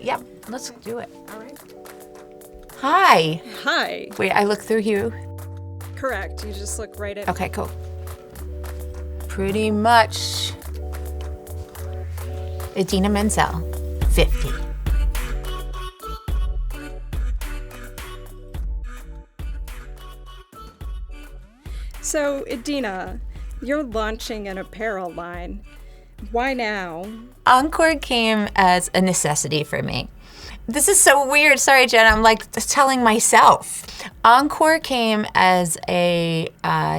Yep, let's do it. All right. Hi. Hi. Wait, I look through you. Correct. You just look right at me. Okay, cool. Pretty much Idina Menzel, 50. So, Idina, you're launching an apparel line. Why now? Encore came as a necessity for me. This is so weird. Sorry, Jen. I'm like telling myself. Encore came as a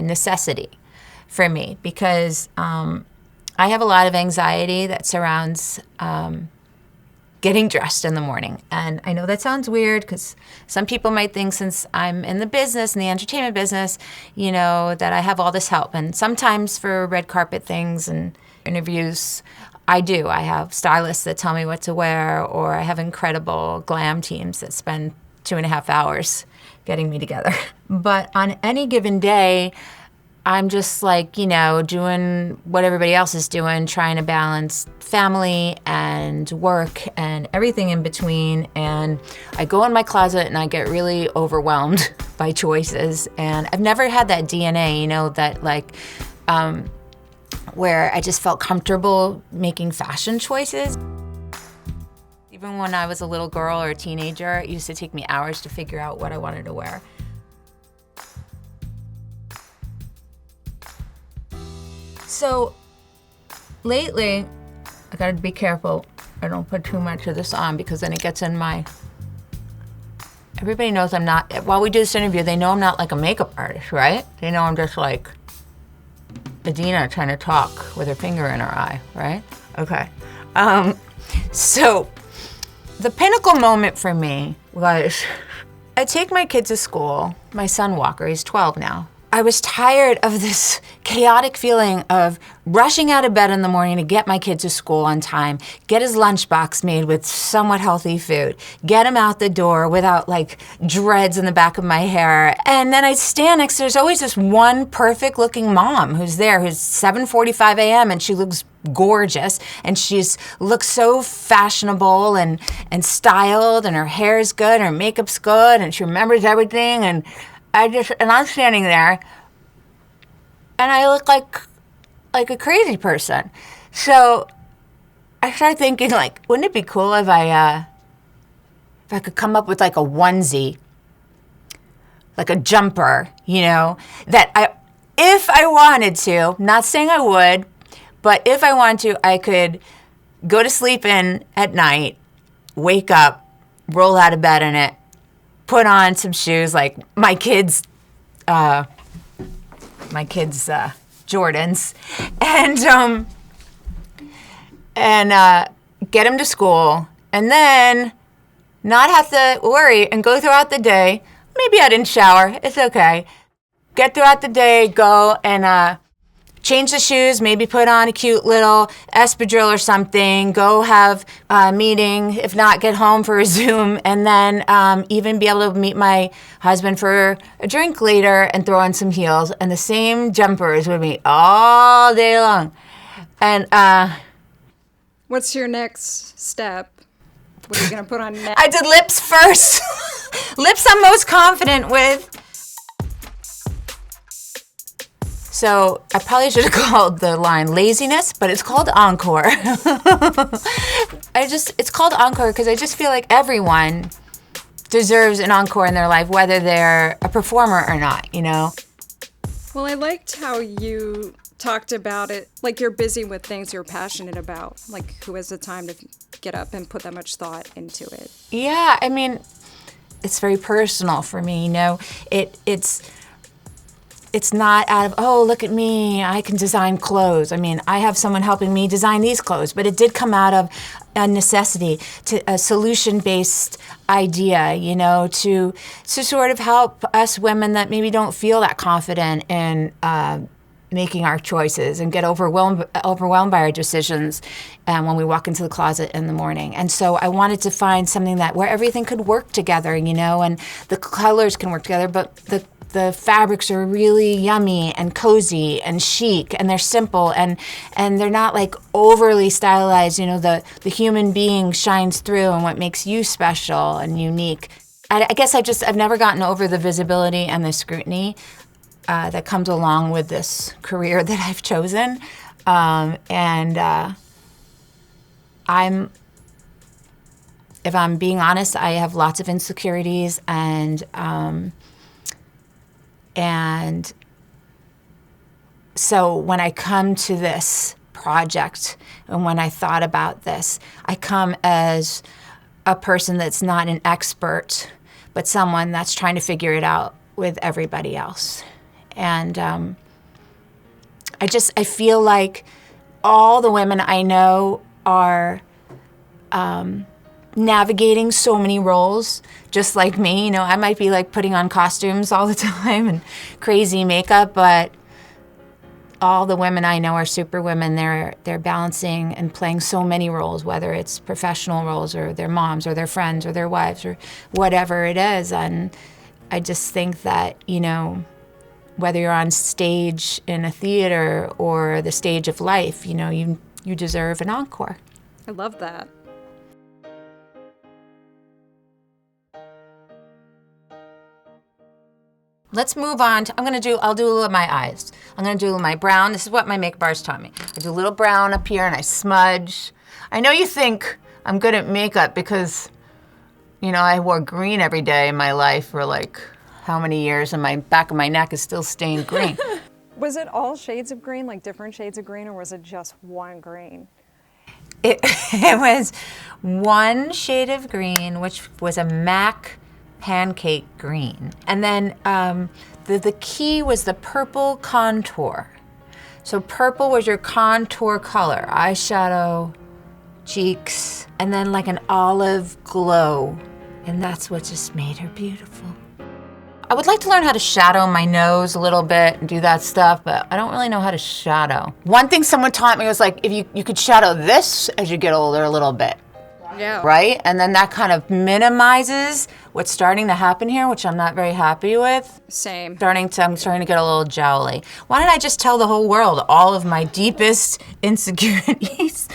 necessity for me because I have a lot of anxiety that surrounds getting dressed in the morning. And I know that sounds weird because some people might think since I'm in the business, in the entertainment business, you know, that I have all this help. And sometimes for red carpet things and interviews, I do. I have stylists that tell me what to wear, or I have incredible glam teams that spend 2.5 hours getting me together. But on any given day, I'm just like, you know, doing what everybody else is doing, trying to balance family and work and everything in between. And I go in my closet and I get really overwhelmed by choices. And I've never had that DNA, you know, that like, where I just felt comfortable making fashion choices. Even when I was a little girl or a teenager, it used to take me hours to figure out what I wanted to wear. So lately, I gotta be careful I don't put too much of this on because then it gets in my... Everybody knows I'm not, while we do this interview, they know I'm not like a makeup artist, right? They know I'm just like Idina trying to talk with her finger in her eye, right? Okay. So the pinnacle moment for me was I take my kids to school. My son Walker, he's 12 now. I was tired of this chaotic feeling of rushing out of bed in the morning to get my kid to school on time, get his lunchbox made with somewhat healthy food, get him out the door without like dreads in the back of my hair. And then I stand next to, there's always this one perfect looking mom who's there, who's 7:45 a.m. and she looks gorgeous and she's looks so fashionable and styled and her hair's good, her makeup's good, and she remembers everything. And I'm standing there, and I look like a crazy person. So I started thinking, like, wouldn't it be cool if I could come up with like a onesie, like a jumper, you know, that if I wanted to, not saying I would, but if I wanted to, I could go to sleep in at night, wake up, roll out of bed in it, put on some shoes like my kids' Jordans, and get them to school, and then not have to worry and go throughout the day. Maybe I didn't shower. It's okay. Get throughout the day, go and change the shoes, maybe put on a cute little espadrille or something, go have a meeting, if not get home for a Zoom, and then even be able to meet my husband for a drink later and throw on some heels and the same jumpers with me all day long. And What's your next step? What are you going to put on next? I did lips first. Lips I'm most confident with. So I probably should have called the line laziness, but it's called Encore. It's called Encore because I just feel like everyone deserves an encore in their life, whether they're a performer or not, you know? Well, I liked how you talked about it, like you're busy with things you're passionate about, like who has the time to get up and put that much thought into it? Yeah, I mean, it's very personal for me, you know? It's not out of, oh, look at me, I can design clothes. I mean, I have someone helping me design these clothes, but it did come out of a necessity, to a solution-based idea, you know, to sort of help us women that maybe don't feel that confident in making our choices and get overwhelmed by our decisions when we walk into the closet in the morning. And so I wanted to find something where everything could work together, you know, and the colors can work together, but the the fabrics are really yummy and cozy and chic, and they're simple, and they're not like overly stylized. You know, the human being shines through and what makes you special and unique. I guess I've never gotten over the visibility and the scrutiny that comes along with this career that I've chosen. If I'm being honest, I have lots of insecurities, and so when I come to this project and when I thought about this, I come as a person that's not an expert, but someone that's trying to figure it out with everybody else. And I feel like all the women I know are navigating so many roles, just like me. You know, I might be like putting on costumes all the time and crazy makeup, but all the women I know are super women. They're balancing and playing so many roles, whether it's professional roles or their moms or their friends or their wives or whatever it is. And I just think that, you know, whether you're on stage in a theater or the stage of life, you know, you deserve an encore. I love that. Let's move on to, I'll do a little of my eyes. I'm gonna do my brown. This is what my makeup artist taught me. I do a little brown up here and I smudge. I know you think I'm good at makeup because, you know, I wore green every day in my life for like how many years, and my back of my neck is still stained green. Was it all shades of green, like different shades of green, or was it just one green? It was one shade of green, which was a MAC pancake green. And then the key was the purple contour. So purple was your contour color, eyeshadow, cheeks, and then like an olive glow. And that's what just made her beautiful. I would like to learn how to shadow my nose a little bit and do that stuff, but I don't really know how to shadow. One thing someone taught me was like, if you could shadow this as you get older a little bit. Yeah. Right? And then that kind of minimizes what's starting to happen here, which I'm not very happy with. Same. I'm starting to get a little jowly. Why don't I just tell the whole world all of my deepest insecurities?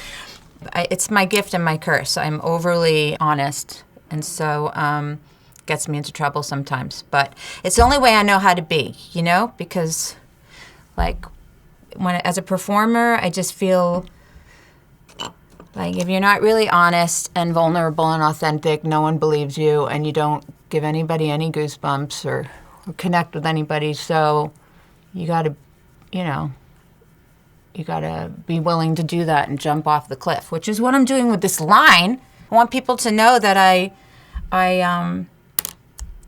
It's my gift and my curse. I'm overly honest, and so gets me into trouble sometimes. But it's the only way I know how to be, you know? Because, like, as a performer, I just feel like if you're not really honest and vulnerable and authentic, no one believes you, and you don't give anybody any goosebumps or connect with anybody. So you gotta be willing to do that and jump off the cliff, which is what I'm doing with this line. I want people to know that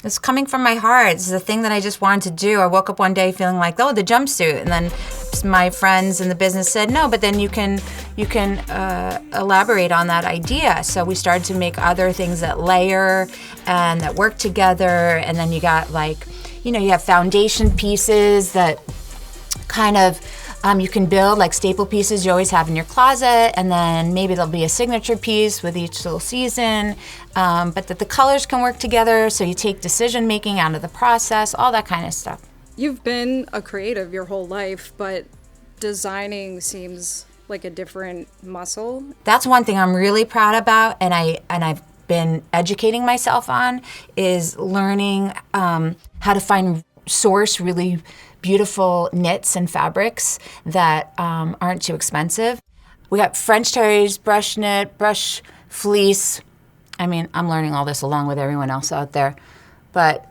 it's coming from my heart. It's the thing that I just wanted to do. I woke up one day feeling like, oh, the jumpsuit, and then my friends in the business said, no, but then you can elaborate on that idea. So we started to make other things that layer and that work together, and then you got like, you know, you have foundation pieces that kind of you can build like staple pieces you always have in your closet, and then maybe there'll be a signature piece with each little season, but that the colors can work together, so you take decision making out of the process, all that kind of stuff. You've been a creative your whole life, but designing seems like a different muscle. That's one thing I'm really proud about, and I've been educating myself on, is learning how to source really beautiful knits and fabrics that aren't too expensive. We got French terries, brush knit, brush fleece. I mean, I'm learning all this along with everyone else out there. But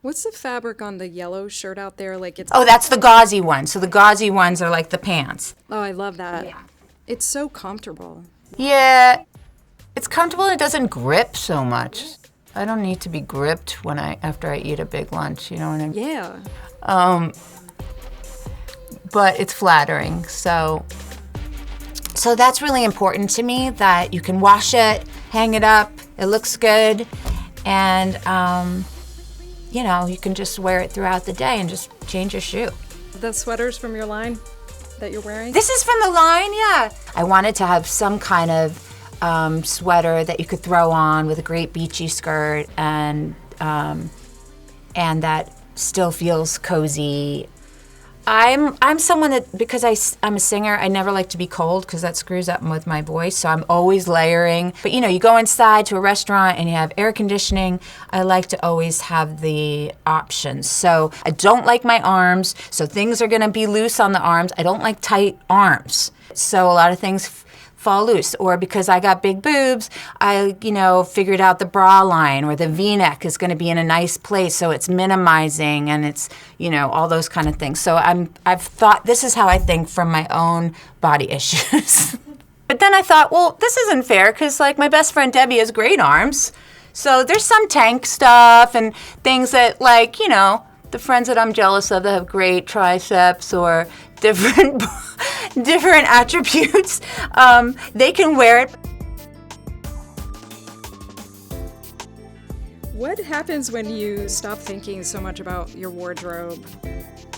what's the fabric on the yellow shirt out there? Like it's that's the gauzy one. So the gauzy ones are like the pants. Oh, I love that. Yeah. It's so comfortable. Yeah, it's comfortable and it doesn't grip so much. I don't need to be gripped after I eat a big lunch, you know what I mean? Yeah. But it's flattering, so that's really important to me, that you can wash it, hang it up, it looks good, and you know, you can just wear it throughout the day and just change your shoe. The sweaters from your line that you're wearing? This is from the line, yeah. I wanted to have some kind of sweater that you could throw on with a great beachy skirt, and and that still feels cozy. I'm someone that, because I'm a singer, I never like to be cold because that screws up with my voice, so I'm always layering. But you know, you go inside to a restaurant and you have air conditioning, I like to always have the options. So I don't like my arms, so things are gonna be loose on the arms. I don't like tight arms, so a lot of things fall loose. Or because I got big boobs, I, figured out the bra line or the V-neck is going to be in a nice place, so it's minimizing, and it's, all those kind of things. So I've thought, this is how I think from my own body issues. But then I thought, well, this isn't fair, because like my best friend Debbie has great arms. So there's some tank stuff and things that, like, the friends that I'm jealous of that have great triceps or different attributes, they can wear it. What happens when you stop thinking so much about your wardrobe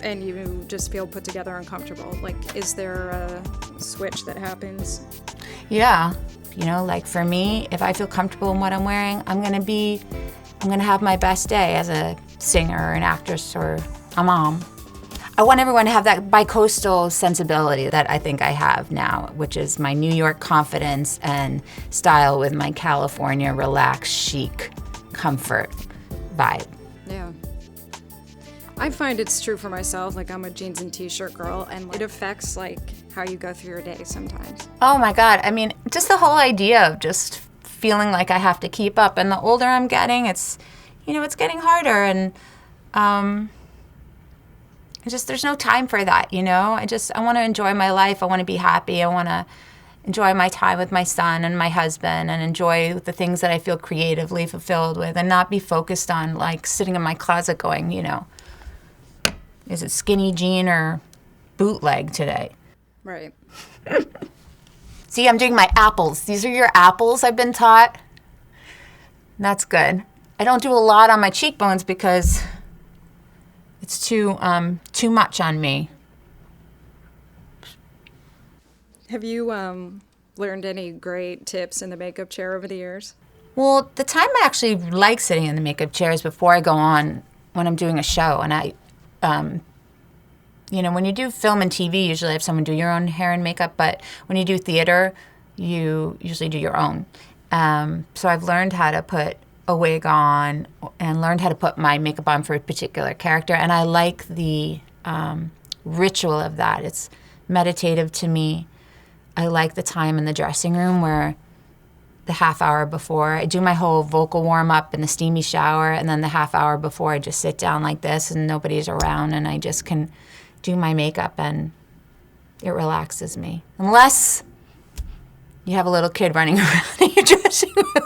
and you just feel put together and comfortable? Like, is there a switch that happens? Yeah. Like for me, if I feel comfortable in what I'm wearing, I'm gonna have my best day as a singer or an actress or a mom. I want everyone to have that bi-coastal sensibility that I think I have now, which is my New York confidence and style with my California relaxed, chic, comfort vibe. Yeah. I find it's true for myself. Like, I'm a jeans and t-shirt girl, and it affects like how you go through your day sometimes. Oh my God. I mean, just the whole idea of just feeling like I have to keep up. And the older I'm getting, it's getting harder. And there's no time for that, I want to enjoy my life. I want to be happy. I want to enjoy my time with my son and my husband and enjoy the things that I feel creatively fulfilled with, and not be focused on like sitting in my closet going, is it skinny jean or bootleg today? Right. See, I'm doing my apples. These are your apples, I've been taught. That's good. I don't do a lot on my cheekbones because it's too much on me. Have you learned any great tips in the makeup chair over the years? Well, the time I actually like sitting in the makeup chair is before I go on when I'm doing a show. And I, when you do film and TV, you usually have someone do your own hair and makeup. But when you do theater, you usually do your own. So I've learned how to put a wig on and learned how to put my makeup on for a particular character. And I like the ritual of that. It's meditative to me. I like the time in the dressing room where the half hour before I do my whole vocal warm up in the steamy shower, and then the half hour before I just sit down like this and nobody's around and I just can do my makeup, and it relaxes me. Unless you have a little kid running around in your dressing room.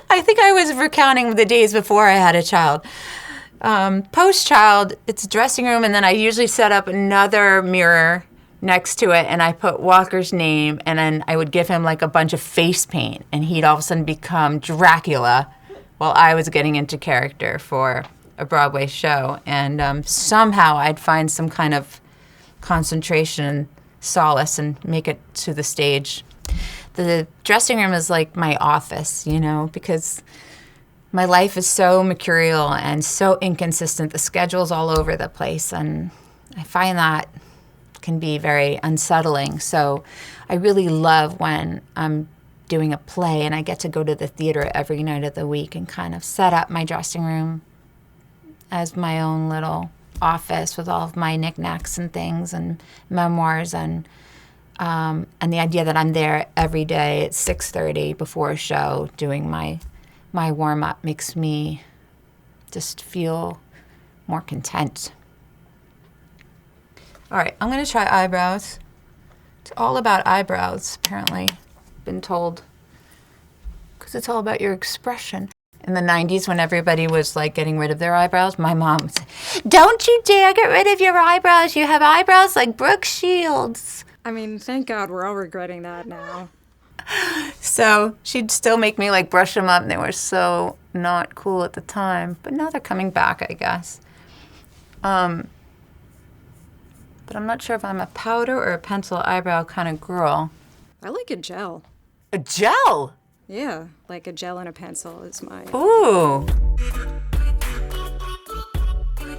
I think I was recounting the days before I had a child. Post-child, it's dressing room, and then I usually set up another mirror next to it, and I put Walker's name, and then I would give him like a bunch of face paint, and he'd all of a sudden become Dracula while I was getting into character for a Broadway show. And somehow I'd find some kind of concentration and solace and make it to the stage. The dressing room is like my office, because my life is so mercurial and so inconsistent. The schedule's all over the place, and I find that can be very unsettling. So I really love when I'm doing a play and I get to go to the theater every night of the week and kind of set up my dressing room as my own little office with all of my knickknacks and things and memoirs, and the idea that I'm there every day at 6:30 before a show doing my warm-up makes me just feel more content. All right, I'm going to try eyebrows. It's all about eyebrows, apparently. Been told. Because it's all about your expression. In the 90s, when everybody was like getting rid of their eyebrows, my mom would say, "Don't you dare get rid of your eyebrows. You have eyebrows like Brooke Shields." I mean, thank God we're all regretting that now. So she'd still make me like brush them up, and they were so not cool at the time. But now they're coming back, I guess. But I'm not sure if I'm a powder or a pencil eyebrow kind of girl. I like a gel. A gel? Yeah, like a gel and a pencil is my... Ooh.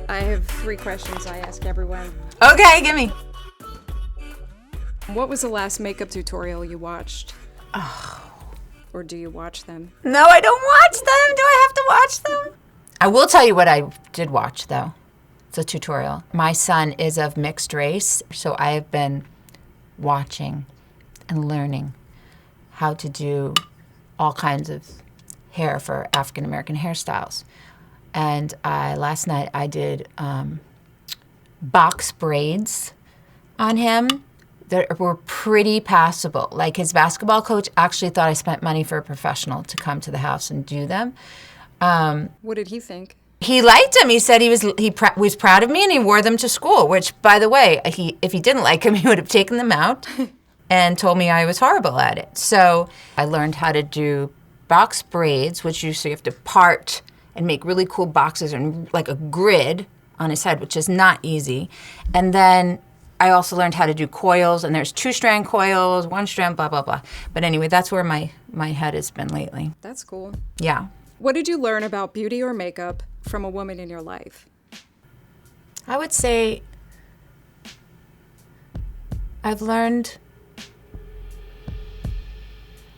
I have 3 questions I ask everyone. Okay, give me. What was the last makeup tutorial you watched? Or do you watch them? No, I don't watch them. Do I have to watch them? I will tell you what I did watch, though. It's a tutorial. My son is of mixed race, so I have been watching and learning how to do all kinds of hair for African American hairstyles. And last night I did box braids on him that were pretty passable. Like, his basketball coach actually thought I spent money for a professional to come to the house and do them. What did he think? He liked them. He said he was proud of me, and he wore them to school, which, by the way, if he didn't like them, he would have taken them out and told me I was horrible at it. So I learned how to do box braids, which you have to part and make really cool boxes and like a grid on his head, which is not easy. And then I also learned how to do coils, and there's 2-strand coils, 1-strand, blah, blah, blah. But anyway, that's where my head has been lately. That's cool. Yeah. What did you learn about beauty or makeup from a woman in your life? I would say I've learned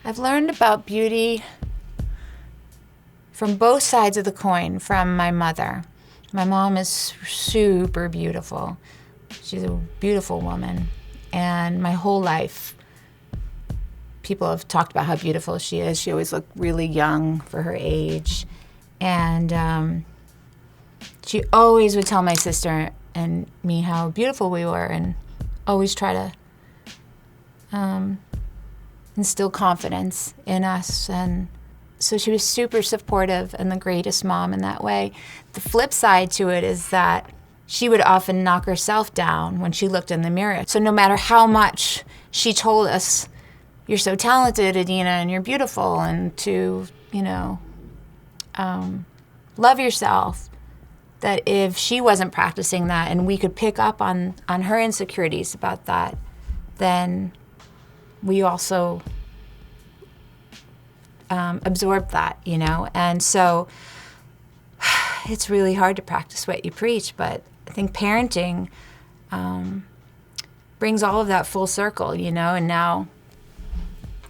about beauty from both sides of the coin from my mother. My mom is super beautiful. She's a beautiful woman. And my whole life, people have talked about how beautiful she is. She always looked really young for her age. And she always would tell my sister and me how beautiful we were, and always try to instill confidence in us. And so she was super supportive and the greatest mom in that way. The flip side to it is that she would often knock herself down when she looked in the mirror. So no matter how much she told us, "You're so talented, Idina, and you're beautiful," and to, love yourself, that if she wasn't practicing that and we could pick up on her insecurities about that, then we also absorb that, And so it's really hard to practice what you preach, but I think parenting brings all of that full circle, and now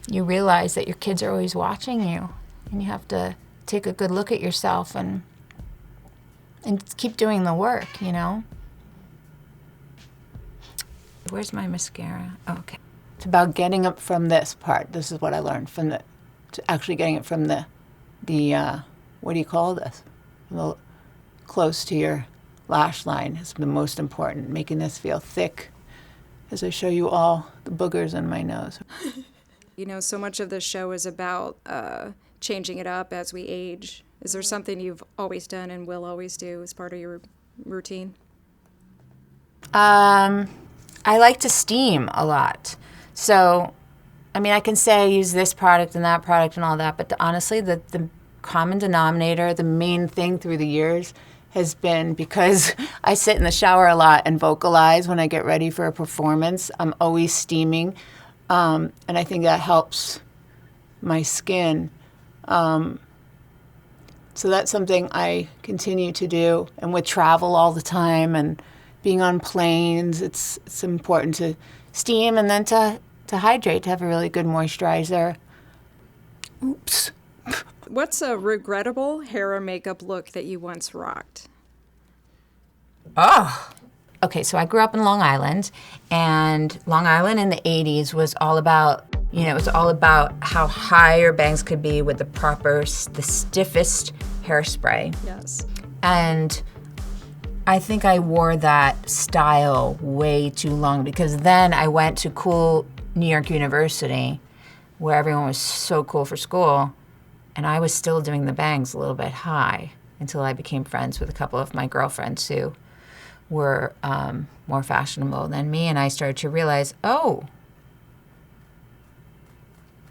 you realize that your kids are always watching you, and you have to take a good look at yourself and keep doing the work, Where's my mascara? Oh, okay. It's about getting up from this part. This is what I learned to actually getting it from the what do you call this? Close to your lash line is the most important. Making this feel thick as I show you all the boogers in my nose. So much of this show is about changing it up as we age. Is there something you've always done and will always do as part of your routine? I like to steam a lot. So, I can say I use this product and that product and all that, but honestly, the common denominator, the main thing through the years has been, because I sit in the shower a lot and vocalize when I get ready for a performance, I'm always steaming. And I think that helps my skin. So that's something I continue to do. And with travel all the time and being on planes, it's important to steam and then to hydrate, to have a really good moisturizer. Oops. What's a regrettable hair or makeup look that you once rocked? Oh. Okay, so I grew up in Long Island, and Long Island in the 80s was all about, it was all about how high your bangs could be with the stiffest hairspray. Yes. And I think I wore that style way too long, because then I went to cool New York University where everyone was so cool for school, and I was still doing the bangs a little bit high until I became friends with a couple of my girlfriends who were more fashionable than me, and I started to realize, oh,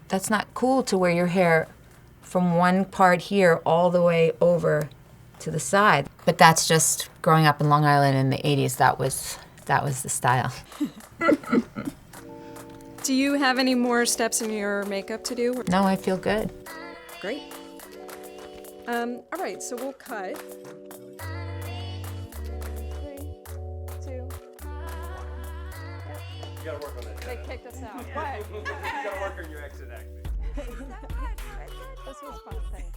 that's not cool to wear your hair from one part here all the way over to the side. But that's just growing up in Long Island in the 80s. That was the style. Do you have any more steps in your makeup to do? No, I feel good. Great. All right, so we'll cut. You gotta work on that. They kicked us out. What? You gotta work on your exit acting. This was fun. Thanks.